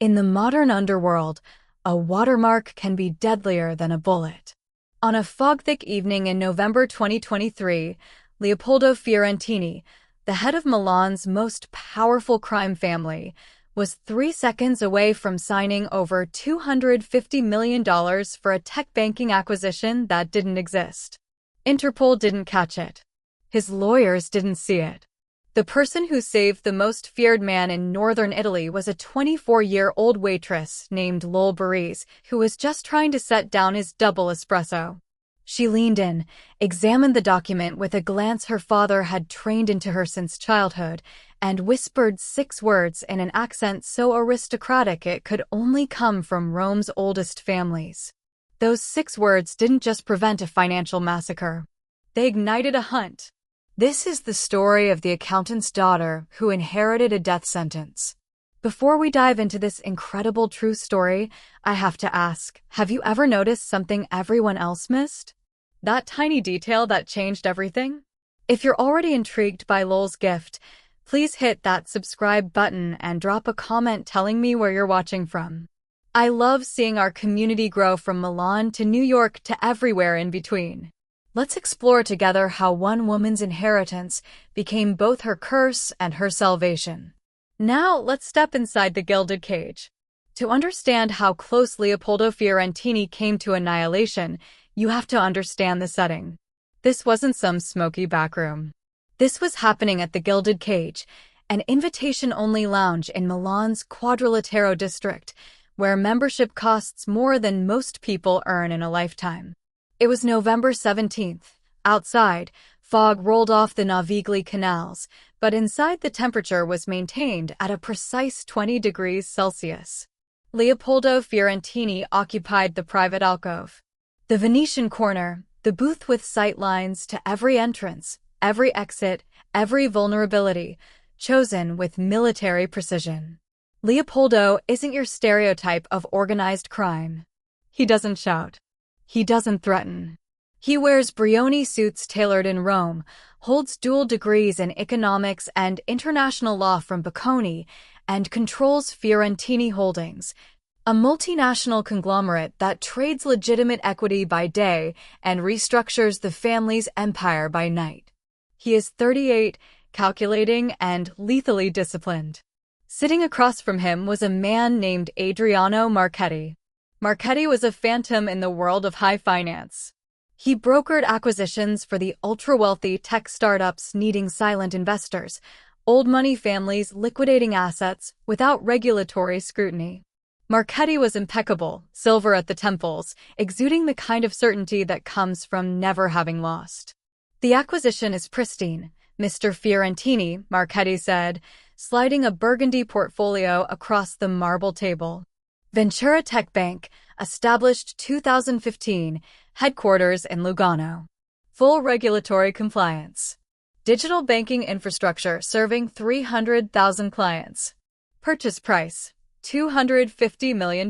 In the modern underworld, a watermark can be deadlier than a bullet. On a fog-thick evening in November 2023, Leopoldo Fiorentini, the head of Milan's most powerful crime family, was 3 seconds away from signing over $250 million for a tech banking acquisition that didn't exist. Interpol didn't catch it. His lawyers didn't see it. The person who saved the most feared man in northern Italy was a 24-year-old waitress named Lol Barise, who was just trying to set down his double espresso. She leaned in, examined the document with a glance her father had trained into her since childhood, and whispered 6 words in an accent so aristocratic it could only come from Rome's oldest families. Those 6 words didn't just prevent a financial massacre. They ignited a hunt. This is the story of the accountant's daughter who inherited a death sentence. Before we dive into this incredible true story, I have to ask, have you ever noticed something everyone else missed? That tiny detail that changed everything? If you're already intrigued by Lol's gift, please hit that subscribe button and drop a comment telling me where you're watching from. I love seeing our community grow from Milan to New York to everywhere in between. Let's explore together how one woman's inheritance became both her curse and her salvation. Now, let's step inside the gilded cage. To understand how close Leopoldo Fiorentini came to annihilation, you have to understand the setting. This wasn't some smoky backroom. This was happening at the Gilded Cage, an invitation-only lounge in Milan's Quadrilatero district, where membership costs more than most people earn in a lifetime. It was November 17th. Outside, fog rolled off the Navigli canals, but inside the temperature was maintained at a precise 20 degrees Celsius. Leopoldo Fiorentini occupied the private alcove. The Venetian corner, the booth with sight lines to every entrance, every exit, every vulnerability, chosen with military precision. Leopoldo isn't your stereotype of organized crime. He doesn't shout. He doesn't threaten. He wears Brioni suits tailored in Rome, holds dual degrees in economics and international law from Bocconi, and controls Fiorentini Holdings, a multinational conglomerate that trades legitimate equity by day and restructures the family's empire by night. He is 38, calculating, and lethally disciplined. Sitting across from him was a man named Adriano Marchetti. Marchetti was a phantom in the world of high finance. He brokered acquisitions for the ultra-wealthy tech startups needing silent investors, old money families liquidating assets without regulatory scrutiny. Marchetti was impeccable, silver at the temples, exuding the kind of certainty that comes from never having lost. "The acquisition is pristine, Mr. Fiorentini," Marchetti said, sliding a burgundy portfolio across the marble table. Ventura Tech Bank, established 2015, headquarters in Lugano. Full regulatory compliance. Digital banking infrastructure serving 300,000 clients. Purchase price, $250 million.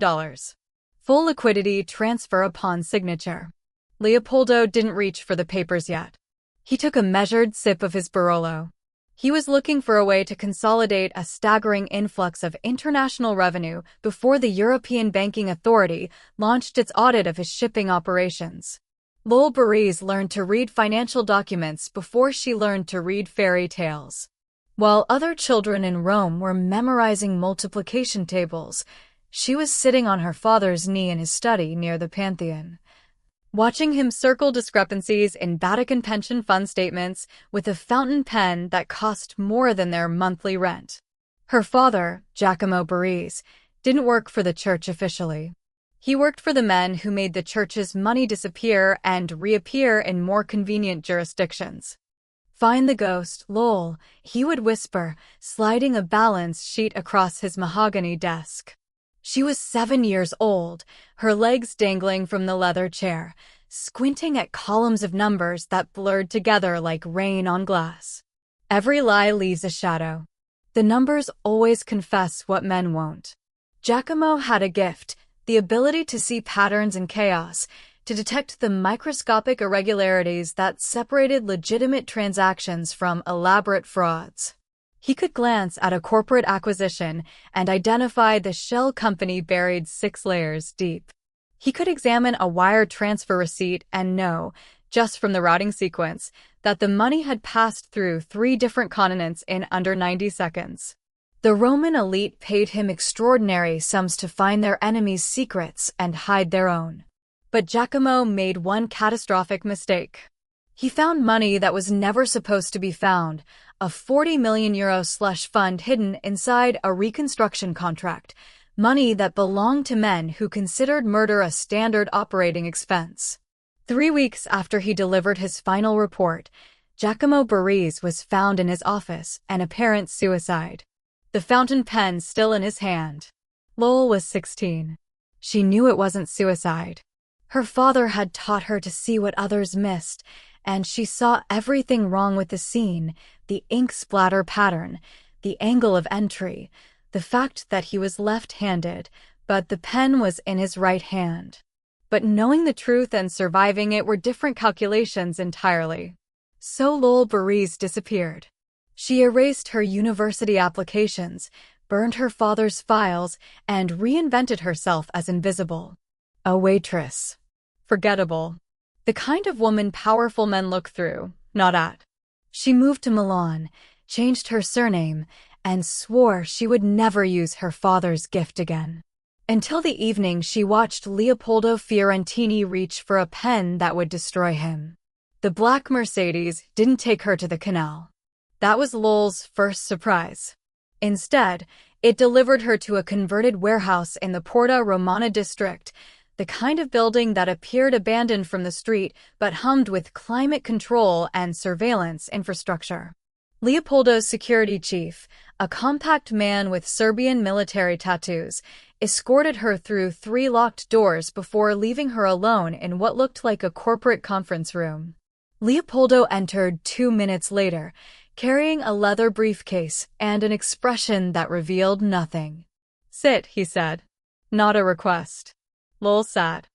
Full liquidity transfer upon signature. Leopoldo didn't reach for the papers yet. He took a measured sip of his Barolo. He was looking for a way to consolidate a staggering influx of international revenue before the European Banking Authority launched its audit of his shipping operations. Lol Barise learned to read financial documents before she learned to read fairy tales. While other children in Rome were memorizing multiplication tables, she was sitting on her father's knee in his study near the Pantheon, watching him circle discrepancies in Vatican pension fund statements with a fountain pen that cost more than their monthly rent. Her father, Giacomo Barise, didn't work for the church officially. He worked for the men who made the church's money disappear and reappear in more convenient jurisdictions. "Find the ghost, Lol," he would whisper, sliding a balance sheet across his mahogany desk. She was 7 years old, her legs dangling from the leather chair, squinting at columns of numbers that blurred together like rain on glass. Every lie leaves a shadow. The numbers always confess what men won't. Giacomo had a gift, the ability to see patterns in chaos, to detect the microscopic irregularities that separated legitimate transactions from elaborate frauds. He could glance at a corporate acquisition and identify the shell company buried 6 layers deep. He could examine a wire transfer receipt and know, just from the routing sequence, that the money had passed through 3 different continents in under 90 seconds. The Roman elite paid him extraordinary sums to find their enemies' secrets and hide their own. But Giacomo made one catastrophic mistake. He found money that was never supposed to be found, a €40 million slush fund hidden inside a reconstruction contract, money that belonged to men who considered murder a standard operating expense. 3 weeks after he delivered his final report, Giacomo Barese was found in his office, an apparent suicide. The fountain pen still in his hand. Lowell was 16. She knew it wasn't suicide. Her father had taught her to see what others missed, and she saw everything wrong with the scene, the ink splatter pattern, the angle of entry, the fact that he was left-handed, but the pen was in his right hand. But knowing the truth and surviving it were different calculations entirely. So Lowell Barese disappeared. She erased her university applications, burned her father's files, and reinvented herself as invisible. A waitress. Forgettable. The kind of woman powerful men look through, not at. She moved to Milan, changed her surname, and swore she would never use her father's gift again. Until the evening she watched Leopoldo Fiorentini reach for a pen that would destroy him. The black Mercedes didn't take her to the canal. That was Lowell's first surprise. Instead, it delivered her to a converted warehouse in the Porta Romana district, the kind of building that appeared abandoned from the street but hummed with climate control and surveillance infrastructure. Leopoldo's security chief, a compact man with Serbian military tattoos, escorted her through 3 locked doors before leaving her alone in what looked like a corporate conference room. Leopoldo entered 2 minutes later, carrying a leather briefcase and an expression that revealed nothing. "Sit," he said. "Not a request." Lowell sat.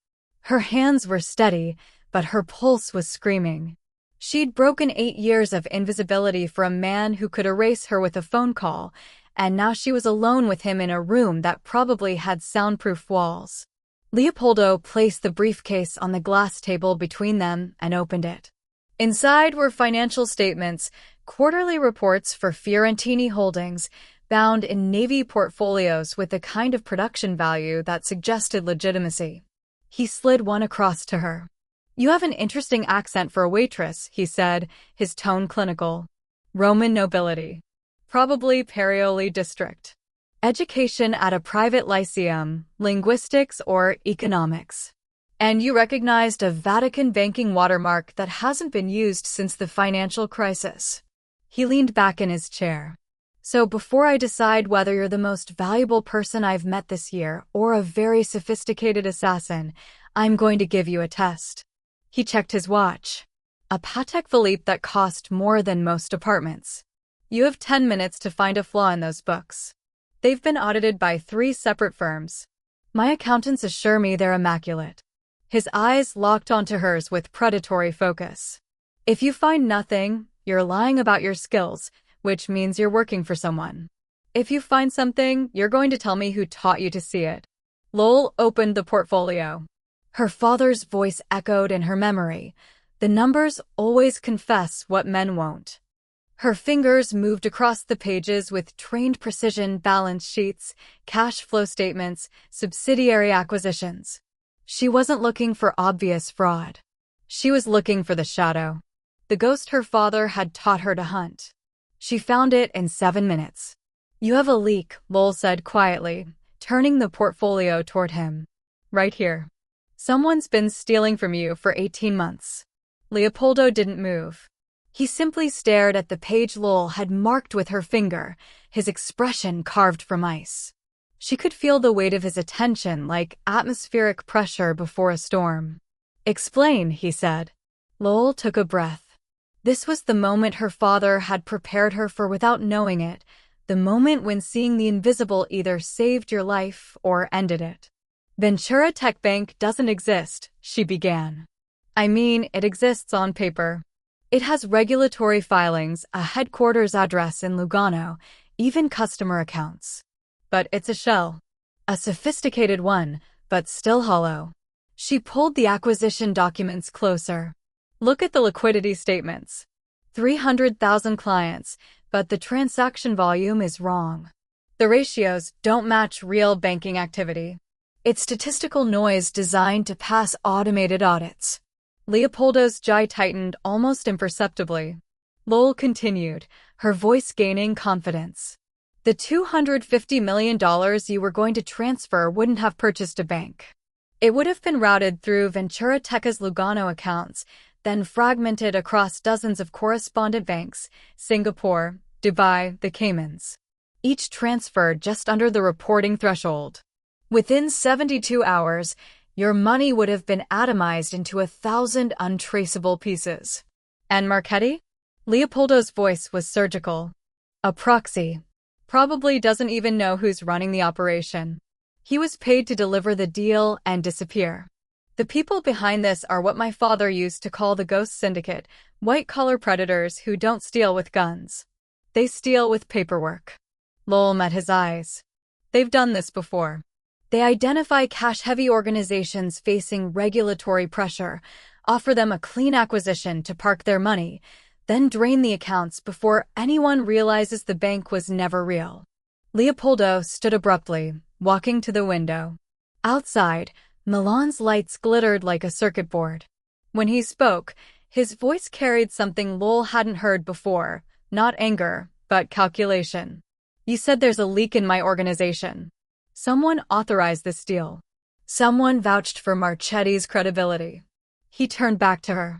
Her hands were steady, but her pulse was screaming. She'd broken 8 years of invisibility for a man who could erase her with a phone call, and now she was alone with him in a room that probably had soundproof walls. Leopoldo placed the briefcase on the glass table between them and opened it. Inside were financial statements, quarterly reports for Fiorentini Holdings, bound in navy portfolios with a kind of production value that suggested legitimacy. He slid one across to her. "You have an interesting accent for a waitress," he said, his tone clinical. "Roman nobility. Probably Perioli district. Education at a private lyceum, linguistics or economics. And you recognized a Vatican banking watermark that hasn't been used since the financial crisis." He leaned back in his chair. "So before I decide whether you're the most valuable person I've met this year or a very sophisticated assassin, I'm going to give you a test." He checked his watch. "A Patek Philippe that cost more than most apartments. You have 10 minutes to find a flaw in those books. They've been audited by 3 separate firms. My accountants assure me they're immaculate." His eyes locked onto hers with predatory focus. "If you find nothing, you're lying about your skills, which means you're working for someone. If you find something, you're going to tell me who taught you to see it." Lowell opened the portfolio. Her father's voice echoed in her memory. The numbers always confess what men won't. Her fingers moved across the pages with trained precision: balance sheets, cash flow statements, subsidiary acquisitions. She wasn't looking for obvious fraud. She was looking for the shadow. The ghost her father had taught her to hunt. She found it in 7 minutes. "You have a leak," Lowell said quietly, turning the portfolio toward him. "Right here. Someone's been stealing from you for 18 months. Leopoldo didn't move. He simply stared at the page Lowell had marked with her finger, his expression carved from ice. She could feel the weight of his attention like atmospheric pressure before a storm. "Explain," he said. Lowell took a breath. This was the moment her father had prepared her for without knowing it, the moment when seeing the invisible either saved your life or ended it. "Ventura Tech Bank doesn't exist," she began. "I mean, it exists on paper. It has regulatory filings, a headquarters address in Lugano, even customer accounts. But it's a shell. A sophisticated one, but still hollow. She pulled the acquisition documents closer. Look at the liquidity statements. 300,000 clients, but the transaction volume is wrong. The ratios don't match real banking activity. It's statistical noise designed to pass automated audits. Leopoldo's jaw tightened almost imperceptibly. Lowell continued, her voice gaining confidence. The $250 million you were going to transfer wouldn't have purchased a bank. It would have been routed through Ventura Tecca's Lugano accounts, then fragmented across dozens of correspondent banks, Singapore, Dubai, the Caymans. Each transferred just under the reporting threshold. Within 72 hours, your money would have been atomized into 1,000 untraceable pieces. And Marchetti? Leopoldo's voice was surgical. A proxy. Probably doesn't even know who's running the operation. He was paid to deliver the deal and disappear. The people behind this are what my father used to call the Ghost Syndicate, white-collar predators who don't steal with guns. They steal with paperwork. Lowell met his eyes. They've done this before. They identify cash-heavy organizations facing regulatory pressure, offer them a clean acquisition to park their money, then drain the accounts before anyone realizes the bank was never real. Leopoldo stood abruptly, walking to the window. Outside, Milan's lights glittered like a circuit board. When he spoke, his voice carried something Lowell hadn't heard before, not anger, but calculation. You said there's a leak in my organization. Someone authorized this deal. Someone vouched for Marchetti's credibility. He turned back to her.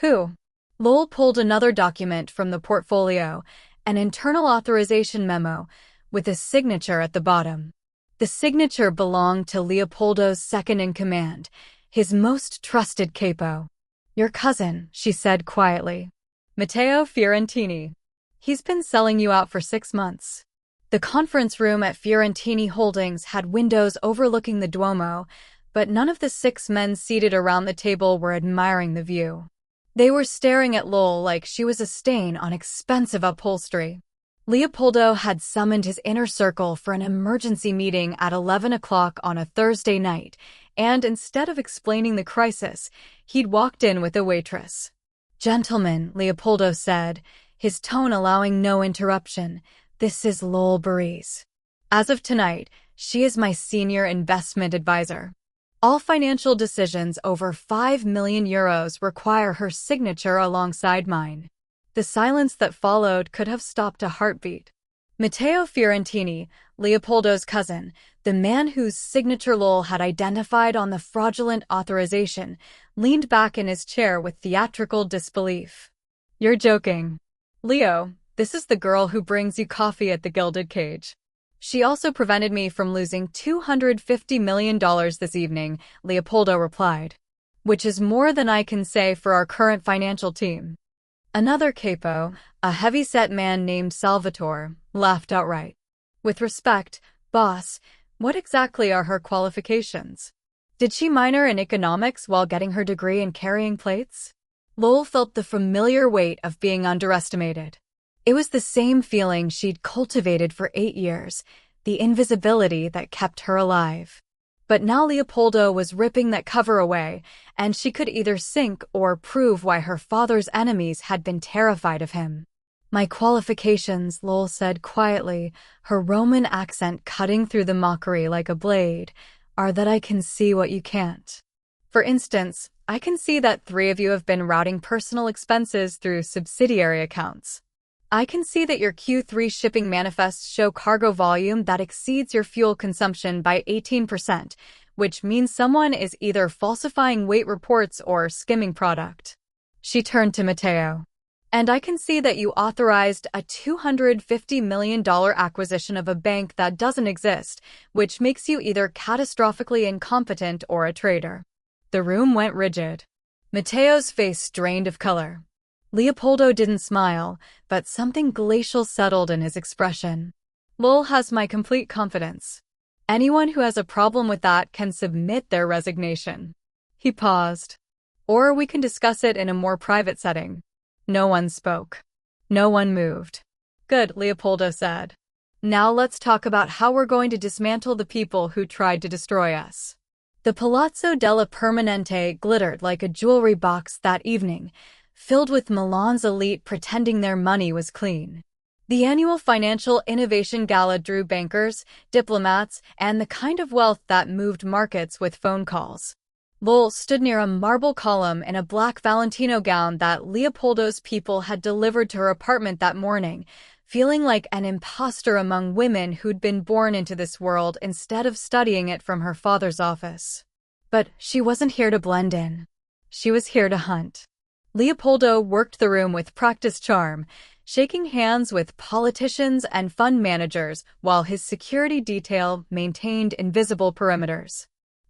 Who? Lowell pulled another document from the portfolio, an internal authorization memo, with a signature at the bottom. The signature belonged to Leopoldo's second-in-command, his most trusted capo. Your cousin, she said quietly. Matteo Fiorentini. He's been selling you out for 6 months. The conference room at Fiorentini Holdings had windows overlooking the Duomo, but none of the 6 men seated around the table were admiring the view. They were staring at Lowell like she was a stain on expensive upholstery. Leopoldo had summoned his inner circle for an emergency meeting at 11 o'clock on a Thursday night, and instead of explaining the crisis, he'd walked in with a waitress. Gentlemen, Leopoldo said, his tone allowing no interruption, this is Lowell Burries. As of tonight, she is my senior investment advisor. All financial decisions over 5 million euros require her signature alongside mine. The silence that followed could have stopped a heartbeat. Matteo Fiorentini, Leopoldo's cousin, the man whose signature Lowell had identified on the fraudulent authorization, leaned back in his chair with theatrical disbelief. You're joking. Leo, this is the girl who brings you coffee at the Gilded Cage. She also prevented me from losing $250 million this evening, Leopoldo replied. Which is more than I can say for our current financial team. Another capo, a heavy-set man named Salvatore, laughed outright. With respect, boss, what exactly are her qualifications? Did she minor in economics while getting her degree in carrying plates? Lowell felt the familiar weight of being underestimated. It was the same feeling she'd cultivated for 8 years, the invisibility that kept her alive. But now Leopoldo was ripping that cover away, and she could either sink or prove why her father's enemies had been terrified of him. My qualifications, Lowell said quietly, her Roman accent cutting through the mockery like a blade, are that I can see what you can't. For instance, I can see that 3 of you have been routing personal expenses through subsidiary accounts. I can see that your Q3 shipping manifests show cargo volume that exceeds your fuel consumption by 18%, which means someone is either falsifying weight reports or skimming product. She turned to Matteo. And I can see that you authorized a $250 million acquisition of a bank that doesn't exist, which makes you either catastrophically incompetent or a traitor. The room went rigid. Matteo's face drained of color. Leopoldo didn't smile, but something glacial settled in his expression. Lowell has my complete confidence. Anyone who has a problem with that can submit their resignation. He paused. Or we can discuss it in a more private setting. No one spoke. No one moved. Good, Leopoldo said. Now let's talk about how we're going to dismantle the people who tried to destroy us. The Palazzo della Permanente glittered like a jewelry box that evening, filled with Milan's elite pretending their money was clean. The annual Financial Innovation Gala drew bankers, diplomats, and the kind of wealth that moved markets with phone calls. Lowell stood near a marble column in a black Valentino gown that Leopoldo's people had delivered to her apartment that morning, feeling like an imposter among women who'd been born into this world instead of studying it from her father's office. But she wasn't here to blend in. She was here to hunt. Leopoldo worked the room with practiced charm, shaking hands with politicians and fund managers while his security detail maintained invisible perimeters.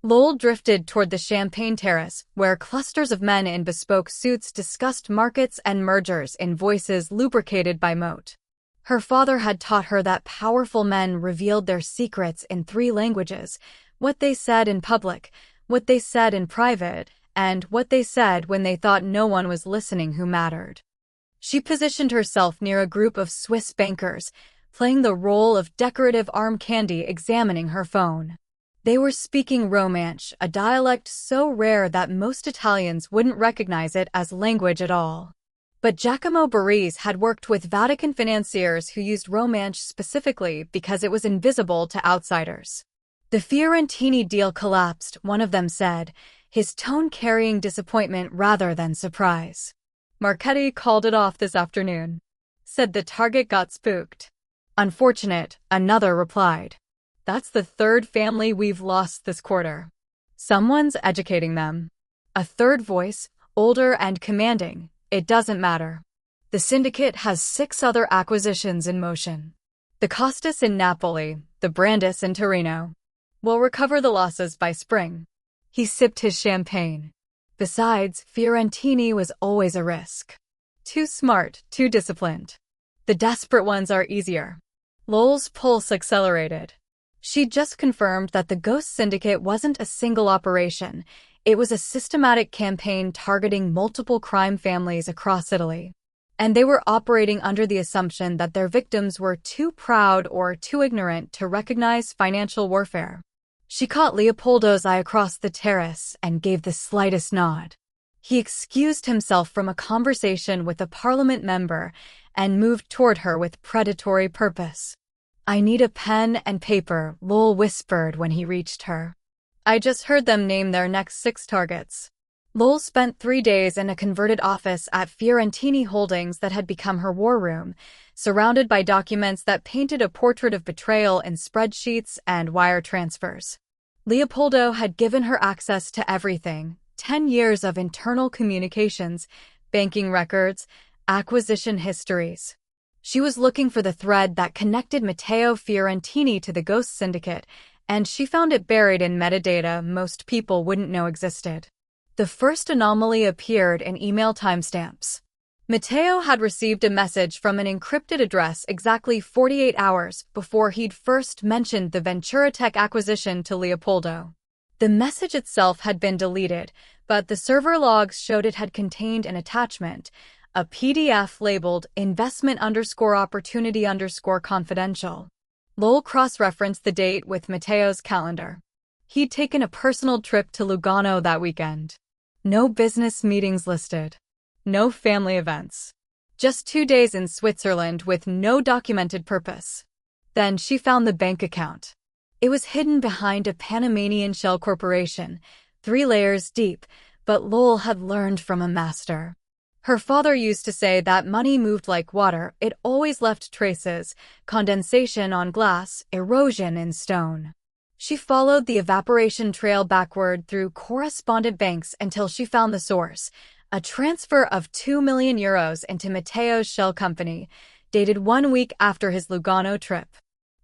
Lowell drifted toward the champagne terrace, where clusters of men in bespoke suits discussed markets and mergers in voices lubricated by moat. Her father had taught her that powerful men revealed their secrets in 3 languages: what they said in public, what they said in private, and what they said when they thought no one was listening who mattered. She positioned herself near a group of Swiss bankers, playing the role of decorative arm candy examining her phone. They were speaking Romansh, a dialect so rare that most Italians wouldn't recognize it as language at all. But Giacomo Barese had worked with Vatican financiers who used Romansh specifically because it was invisible to outsiders. The Fiorentini deal collapsed, one of them said, his tone carrying disappointment rather than surprise. Marchetti called it off this afternoon. Said the target got spooked. Unfortunate, another replied. That's the 3rd family we've lost this quarter. Someone's educating them. A third voice, older and commanding. It doesn't matter. The syndicate has 6 other acquisitions in motion. The Costas in Napoli, the Brandis in Torino. We'll recover the losses by spring. He sipped his champagne. Besides, Fiorentini was always a risk. Too smart, too disciplined. The desperate ones are easier. Lowell's pulse accelerated. She'd just confirmed that the Ghost Syndicate wasn't a single operation. It was a systematic campaign targeting multiple crime families across Italy. And they were operating under the assumption that their victims were too proud or too ignorant to recognize financial warfare. She caught Leopoldo's eye across the terrace and gave the slightest nod. He excused himself from a conversation with a parliament member and moved toward her with predatory purpose. I need a pen and paper, Lowell whispered when he reached her. I just heard them name their next 6 targets. Lowell spent 3 days in a converted office at Fiorentini Holdings that had become her war room, surrounded by documents that painted a portrait of betrayal in spreadsheets and wire transfers. Leopoldo had given her access to everything: 10 years of internal communications, banking records, acquisition histories. She was looking for the thread that connected Matteo Fiorentini to the Ghost Syndicate, and she found it buried in metadata most people wouldn't know existed. The first anomaly appeared in email timestamps. Matteo had received a message from an encrypted address exactly 48 hours before he'd first mentioned the Venturatech acquisition to Leopoldo. The message itself had been deleted, but the server logs showed it had contained an attachment, a PDF labeled investment_opportunity_confidential. Lowell cross-referenced the date with Matteo's calendar. He'd taken a personal trip to Lugano that weekend. No business meetings listed. No family events. Just 2 days in Switzerland with no documented purpose. Then she found the bank account. It was hidden behind a Panamanian shell corporation, 3 layers deep, but Lowell had learned from a master. Her father used to say that money moved like water. It always left traces: condensation on glass, erosion in stone. She followed the evaporation trail backward through correspondent banks until she found the source: a transfer of €2 million into Matteo's shell company, dated 1 week after his Lugano trip.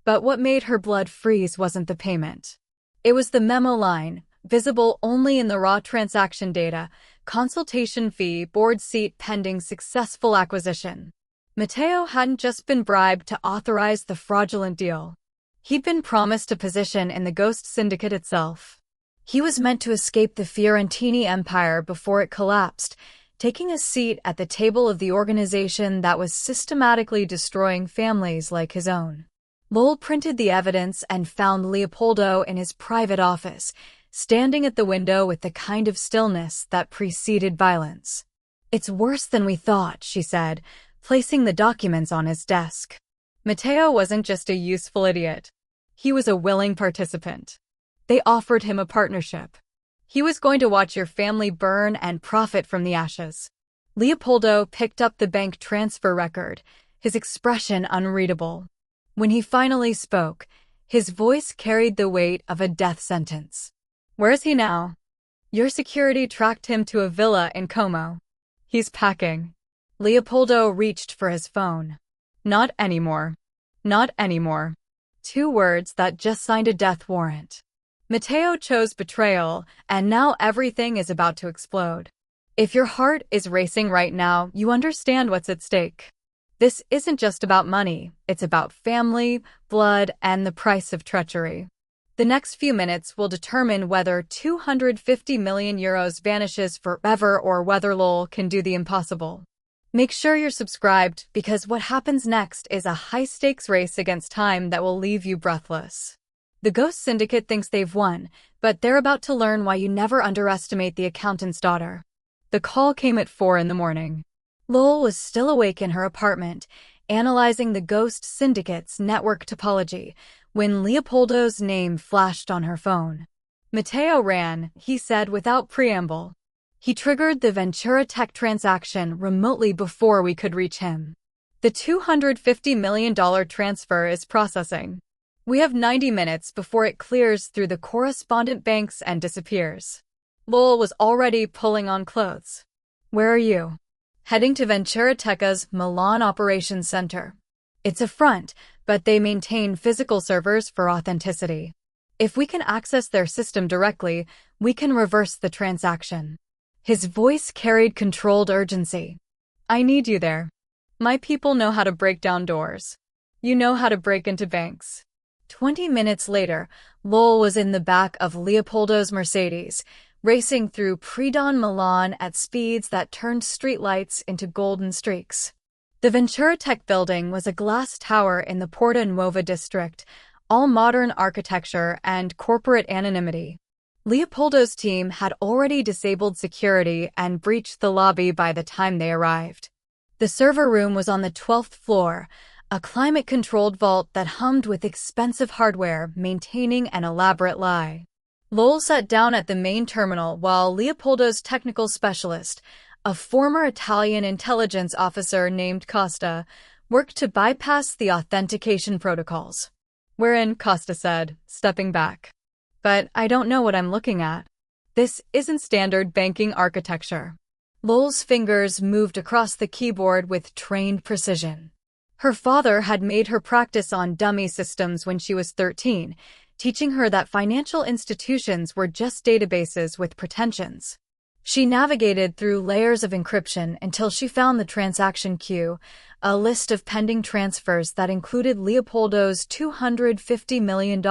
But what made her blood freeze wasn't the payment. It was the memo line, visible only in the raw transaction data: consultation fee, board seat pending successful acquisition. Matteo hadn't just been bribed to authorize the fraudulent deal. He'd been promised a position in the Ghost Syndicate itself. He was meant to escape the Fiorentini empire before it collapsed, taking a seat at the table of the organization that was systematically destroying families like his own. Lowell printed the evidence and found Leopoldo in his private office, standing at the window with the kind of stillness that preceded violence. "It's worse than we thought," she said, placing the documents on his desk. Matteo wasn't just a useful idiot. He was a willing participant. They offered him a partnership. He was going to watch your family burn and profit from the ashes. Leopoldo picked up the bank transfer record, his expression unreadable. When he finally spoke, his voice carried the weight of a death sentence. "Where is he now?" "Your security tracked him to a villa in Como. He's packing." Leopoldo reached for his phone. "Not anymore. Not anymore." 2 words that just signed a death warrant. Matteo chose betrayal, and now everything is about to explode. If your heart is racing right now, you understand what's at stake. This isn't just about money, it's about family, blood, and the price of treachery. The next few minutes will determine whether €250 million vanishes forever or whether Lowell can do the impossible. Make sure you're subscribed, because what happens next is a high-stakes race against time that will leave you breathless. The Ghost Syndicate thinks they've won, but they're about to learn why you never underestimate the accountant's daughter. The call came at 4 in the morning. Lowell was still awake in her apartment, analyzing the Ghost Syndicate's network topology, when Leopoldo's name flashed on her phone. "Matteo ran," he said without preamble. "He triggered the Ventura Tech transaction remotely before we could reach him. The $250 million transfer is processing. We have 90 minutes before it clears through the correspondent banks and disappears." Lowell was already pulling on clothes. "Where are you?" "Heading to Ventura Tech's Milan Operations Center. It's a front, but they maintain physical servers for authenticity. If we can access their system directly, we can reverse the transaction." His voice carried controlled urgency. "I need you there. My people know how to break down doors. You know how to break into banks." 20 minutes later, Lowell was in the back of Leopoldo's Mercedes, racing through pre-dawn Milan at speeds that turned streetlights into golden streaks. The Ventura Tech building was a glass tower in the Porta Nuova district, all modern architecture and corporate anonymity. Leopoldo's team had already disabled security and breached the lobby by the time they arrived. The server room was on the 12th floor, a climate-controlled vault that hummed with expensive hardware, maintaining an elaborate lie. Lowell sat down at the main terminal while Leopoldo's technical specialist, a former Italian intelligence officer named Costa, worked to bypass the authentication protocols. "We're in," Costa said, stepping back. "But I don't know what I'm looking at. This isn't standard banking architecture." Lowell's fingers moved across the keyboard with trained precision. Her father had made her practice on dummy systems when she was 13, teaching her that financial institutions were just databases with pretensions. She navigated through layers of encryption until she found the transaction queue, a list of pending transfers that included Leopoldo's $250 million,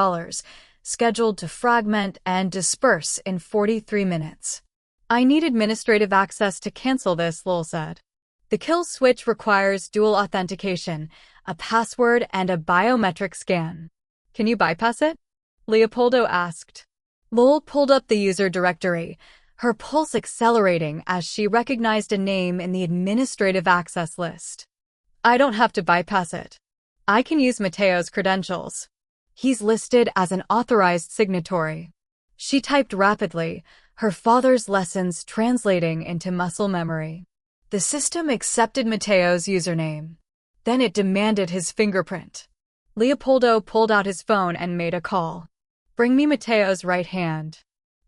scheduled to fragment and disperse in 43 minutes. "I need administrative access to cancel this," Lowell said. "The kill switch requires dual authentication, a password, and a biometric scan. Can you bypass it?" Leopoldo asked. Lowell pulled up the user directory, her pulse accelerating as she recognized a name in the administrative access list. "I don't have to bypass it. I can use Matteo's credentials. He's listed as an authorized signatory." She typed rapidly, her father's lessons translating into muscle memory. The system accepted Matteo's username. Then it demanded his fingerprint. Leopoldo pulled out his phone and made a call. "Bring me Matteo's right hand."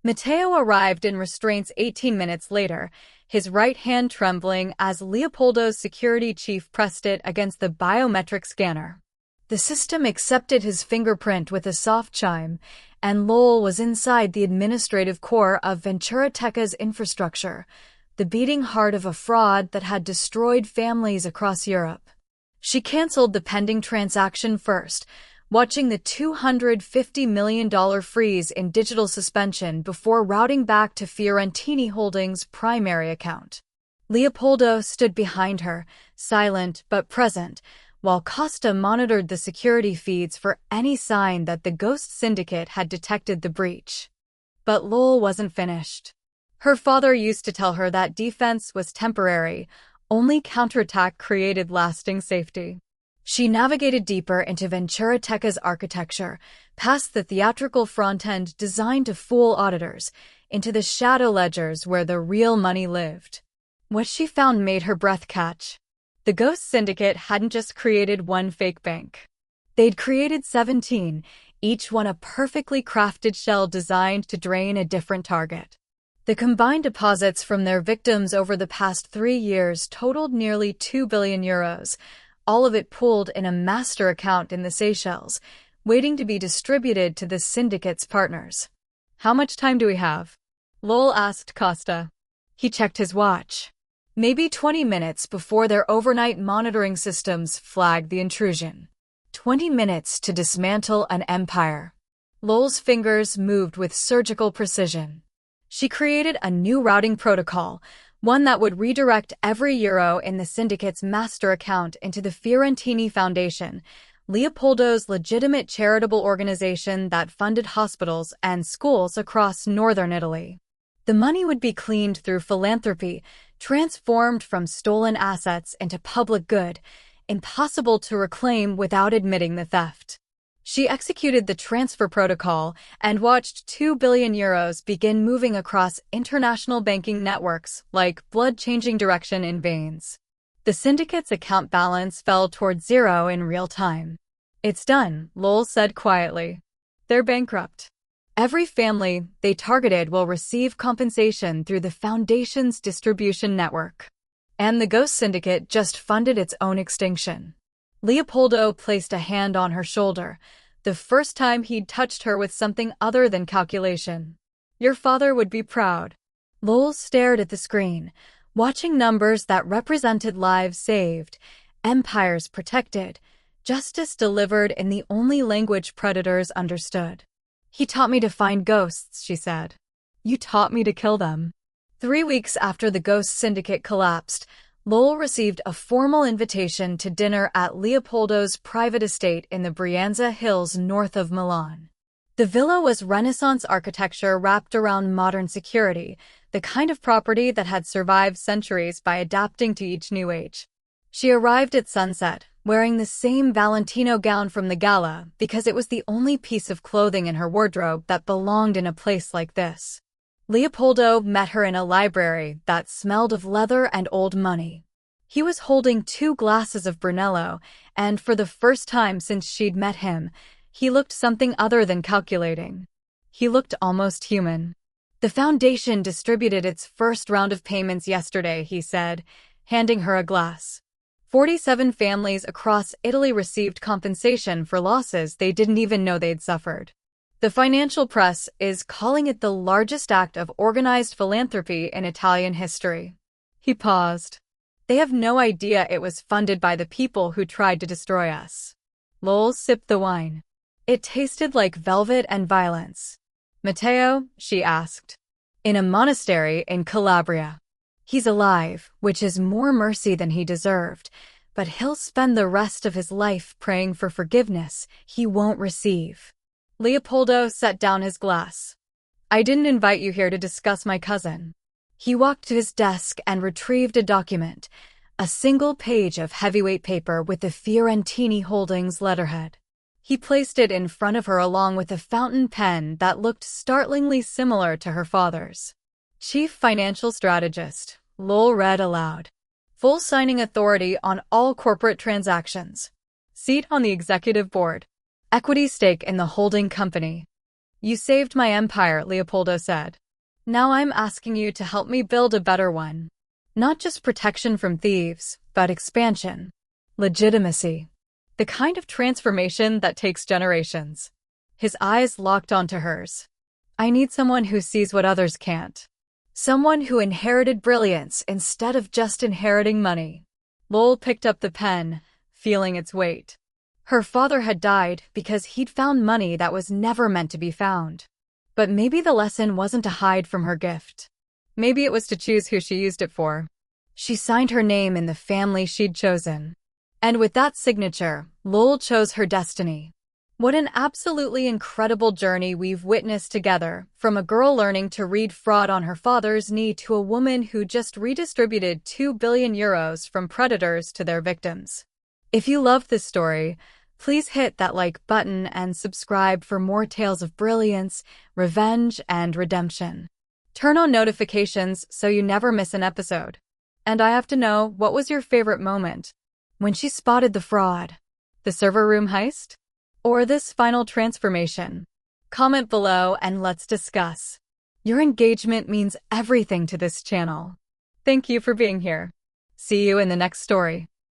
Matteo arrived in restraints 18 minutes later, his right hand trembling as Leopoldo's security chief pressed it against the biometric scanner. The system accepted his fingerprint with a soft chime, and Lowell was inside the administrative core of Ventura Tech's infrastructure, the beating heart of a fraud that had destroyed families across Europe. She canceled the pending transaction first, watching the $250 million freeze in digital suspension before routing back to Fiorentini Holdings' primary account. Leopoldo stood behind her, silent but present, while Costa monitored the security feeds for any sign that the Ghost Syndicate had detected the breach. But Lowell wasn't finished. Her father used to tell her that defense was temporary, only counterattack created lasting safety. She navigated deeper into Ventura Teca's architecture, past the theatrical front end designed to fool auditors, into the shadow ledgers where the real money lived. What she found made her breath catch. The Ghost Syndicate hadn't just created one fake bank. They'd created 17, each one a perfectly crafted shell designed to drain a different target. The combined deposits from their victims over the past 3 years totaled nearly €2 billion, all of it pooled in a master account in the Seychelles, waiting to be distributed to the syndicate's partners. "How much time do we have?" Lowell asked Costa. He checked his watch. Maybe 20 minutes before their overnight monitoring systems flagged the intrusion. 20 minutes to dismantle an empire. Lowell's fingers moved with surgical precision. She created a new routing protocol, one that would redirect every euro in the syndicate's master account into the Fiorentini Foundation, Leopoldo's legitimate charitable organization that funded hospitals and schools across northern Italy. The money would be cleaned through philanthropy, transformed from stolen assets into public good, impossible to reclaim without admitting the theft. She executed the transfer protocol and watched €2 billion begin moving across international banking networks like blood changing direction in veins. The syndicate's account balance fell toward zero in real time. "It's done," Lowell said quietly. "They're bankrupt. Every family they targeted will receive compensation through the Foundation's distribution network. And the Ghost Syndicate just funded its own extinction." Leopoldo placed a hand on her shoulder, the first time he'd touched her with something other than calculation. "Your father would be proud." Lowell stared at the screen, watching numbers that represented lives saved, empires protected, justice delivered in the only language predators understood. "He taught me to find ghosts," she said. "You taught me to kill them." 3 weeks after the Ghost Syndicate collapsed, Lowell received a formal invitation to dinner at Leopoldo's private estate in the Brianza Hills north of Milan. The villa was Renaissance architecture wrapped around modern security, the kind of property that had survived centuries by adapting to each new age. She arrived at sunset, wearing the same Valentino gown from the gala because it was the only piece of clothing in her wardrobe that belonged in a place like this. Leopoldo met her in a library that smelled of leather and old money. He was holding 2 glasses of Brunello, and for the first time since she'd met him, he looked something other than calculating. He looked almost human. "The Foundation distributed its first round of payments yesterday," he said, handing her a glass. 47 families across Italy received compensation for losses they didn't even know they'd suffered. The financial press is calling it the largest act of organized philanthropy in Italian history. He paused. "They have no idea it was funded by the people who tried to destroy us." Lowell sipped the wine. It tasted like velvet and violence. "Matteo?" she asked. "In a monastery in Calabria. He's alive, which is more mercy than he deserved, but he'll spend the rest of his life praying for forgiveness he won't receive." Leopoldo set down his glass. "I didn't invite you here to discuss my cousin." He walked to his desk and retrieved a document, a single page of heavyweight paper with the Fiorentini Holdings letterhead. He placed it in front of her along with a fountain pen that looked startlingly similar to her father's. "Chief Financial Strategist," Lowell read aloud. "Full signing authority on all corporate transactions. Seat on the executive board. Equity stake in the holding company." "You saved my empire," Leopoldo said. "Now I'm asking you to help me build a better one. Not just protection from thieves, but expansion. Legitimacy. The kind of transformation that takes generations." His eyes locked onto hers. "I need someone who sees what others can't. Someone who inherited brilliance instead of just inheriting money." Lowell picked up the pen, feeling its weight. Her father had died because he'd found money that was never meant to be found. But maybe the lesson wasn't to hide from her gift. Maybe it was to choose who she used it for. She signed her name in the family she'd chosen. And with that signature, Lowell chose her destiny. What an absolutely incredible journey we've witnessed together, from a girl learning to read fraud on her father's knee to a woman who just redistributed €2 billion from predators to their victims. If you loved this story, please hit that like button and subscribe for more tales of brilliance, revenge, and redemption. Turn on notifications so you never miss an episode. And I have to know, what was your favorite moment? When she spotted the fraud? The server room heist? Or this final transformation? Comment below and let's discuss. Your engagement means everything to this channel. Thank you for being here. See you in the next story.